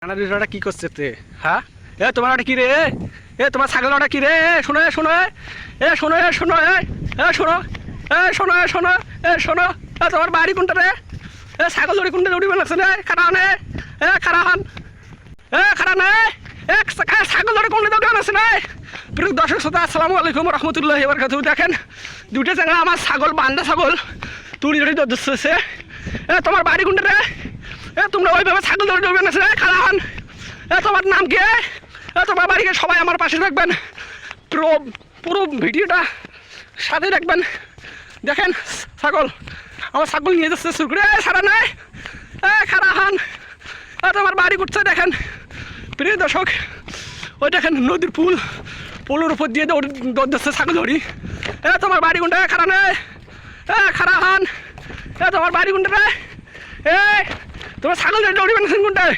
রানাটা কি করছে তে? হ্যাঁ, এ তোমার ওটা কি রে? এ তোমার ছাগল ওটা কি রে? শোনো শোনো, এ শোনো শোনো, এ শোনো, এ শোনো শোনো, এ শোনো, এ তোমার বাড়ি কোনটা রে? এ ছাগল দড়ি কোনটা দড়ি বানাচ্ছে রে? খারাপ নে, এ খারাপ হন, এ খারাপ নে, এ ছাগল দড়ি কোনটা দড়ি বানাচ্ছে রে? প্রিয় দর্শক শ্রোতা, আসসালামু আলাইকুম রহমতুল্লাহি ওয়া বারাকাতুহু। দেখেন দুটো চাঙা আমার ছাগল, বান্দা ছাগল তুড়ি দড়ি দৌড়ছে। এ তোমার বাড়ি কোনটা রে? এ তোমরা ওইভাবে ছাগল দড়ি দৌড়বে না রে? খারাপ হন। এ তোমার নাম কি? এ তোমার বাড়িকে সবাই আমার পাশে থাকবেন, পুরো ভিডিওটা সাথে রাখবেন। দেখেন ছাগল, আমার ছাগল নিয়ে যাচ্ছে শুরু করে। সারা নাই, এ খারাপ হন। এ তোমার বাড়ি করছে দেখেন প্রিয় দর্শক, ওই দেখেন নদীর পুলের উপর দিয়ে দৌড় যাচ্ছে ছাগল দড়ি। এ তোমার বাড়ি কোনটা? খারাপ নেই, এ খারাপ হন। এ তোমার বাড়ি কোনটা রে? এ তোমার ছাগল দড়ি বানিয়েছেন কোনটায়?